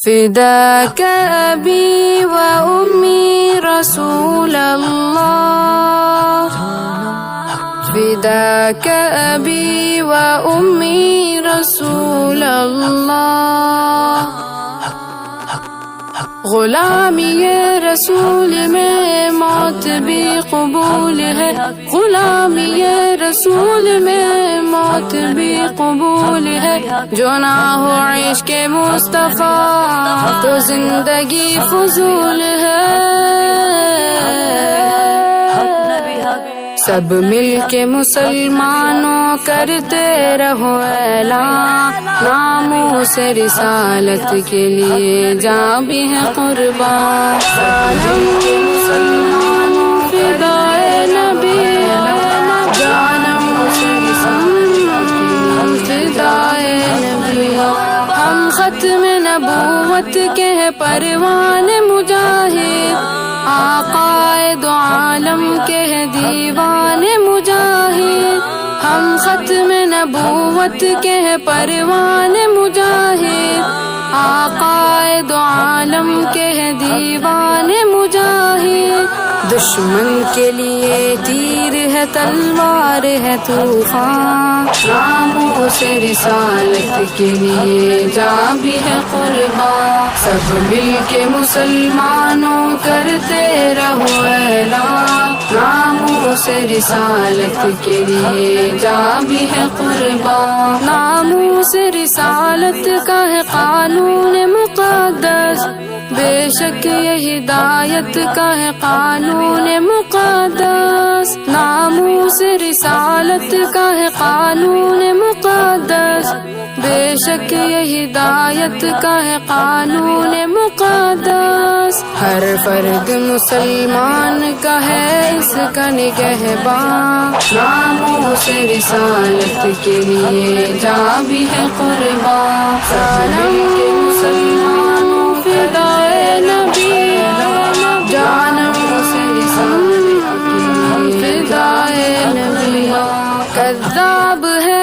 فداك أبي وأمي رسول الله، فداك أبي وأمي رسول الله، غلامی رسول میں موت بھی قبول ہے، غلامی رسول میں موت بھی قبول ہے، جو نہ ہو عشق مصطفیٰ تو زندگی فضول ہے۔ سب مل کے مسلمانوں کرتے رہو اعلان، ناموس رسالت کے لیے جاں بھی ہے قربان۔ سب مل کے مسلمانوں فدائے نبی، ناموس رسالت کے لیے فدائے نبی۔ ہم ختم نبوت کے پروان مجاہد، آقائے دو عالم کے دیوان مجاہد، ہم ختم نبوت کے پروان مجاہد، آقائے دو عالم کے دیوان مجاہد۔ دشمن کے لیے تیر ہے، تلوار ہے طوفان، ناموس رسالت کے لیے جاں بھی ہے قربان۔ سب مل کے مسلمانوں کرتے رہو اعلان، ناموس رسالت کے لیے جاں بھی ہے قربان۔ ناموس رسالت کا ہے قانون مقدس، بے شک یہ ہدایت کا ہے قانون مقدس، ناموس رسالت کا ہے قانون مقدس، بے شک یہ ہدایت کا ہے قانون مقدس۔ ہر فرد مسلمان کا ہے اس کا نگہبان، ناموس رسالت کے لیے جاں بھی ہے قربان۔ سالم کے مسلمانوں فدائے نبی، جانم سے رسالت کے لیے فدائے نبی۔ کذاب ہے،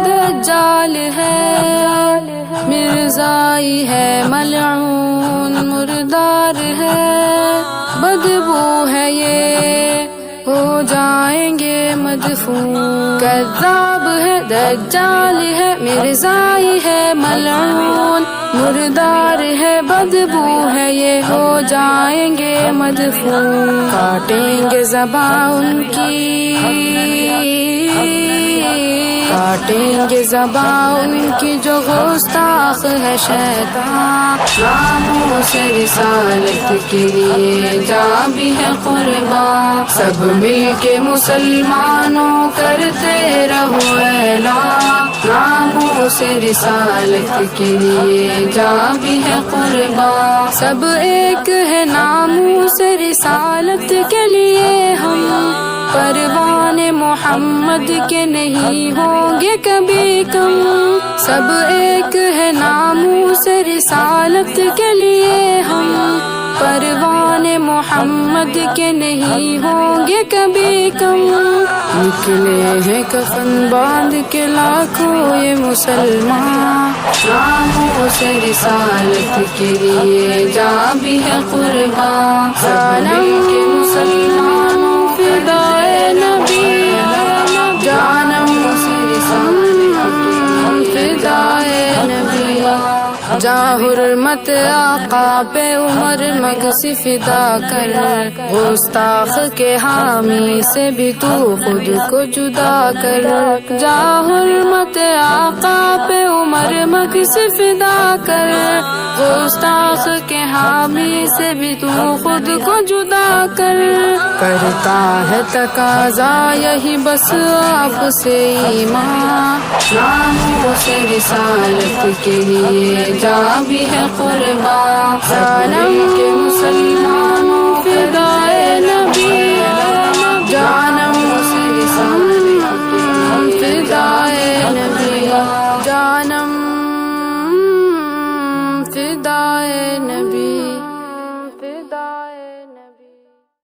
دجال ہے، مرزائی ہے، ملعون مردار ہے، بدبو ہے یہ ہو جائیں گے مدفون۔ کذاب ہے، دجال ہے، مرزائی ہے، ملعون مردار ہے، بدبو ہے یہ ہو جائیں گے مدفون۔ کاٹیں گے زبان ان کی، کاٹیں گے زبان ان کی جو گستاخ ہے شیطان، ناموس رسالت کے لیے جاں بھی ہے قربان۔ سب مل کے مسلمانوں کرتے رہو اعلان، ناموس رسالت کے لیے جاں بھی ہے قربان۔ سب ایک ہے ناموس رسالت کے لیے ہم، پروان محمد کے نہیں ہوں گے کبھی کم۔ سب ایک ہے ناموس رسالت کے لیے ہم، پروان محمد کے نہیں ہوں گے کبھی کم۔ نکلے ہیں کفن باندھ کے لاکھوں یہ مسلمان، ناموس رسالت کے لیے جاں بھی ہے قربان۔ سالم کے مسلمانوں فدائے نبی، جانم سے رسالت کے لیے فدائے نبی۔ جاں حرمت آقا پہ عمر مگس فدا کر، گستاخ کے حامی سے بھی تو خود کو جدا کر۔ جاں حرمت آقا پہ عمر مگس فدا کر، گستاخ کے حامی سے بھی تو خود کو جدا کر۔ کرتا ہے تقاضا یہی بس آپ سے ایمان، ناموس رسالت کے لیے جاں بھی ہے قربان۔ سالم کے مسلمانوں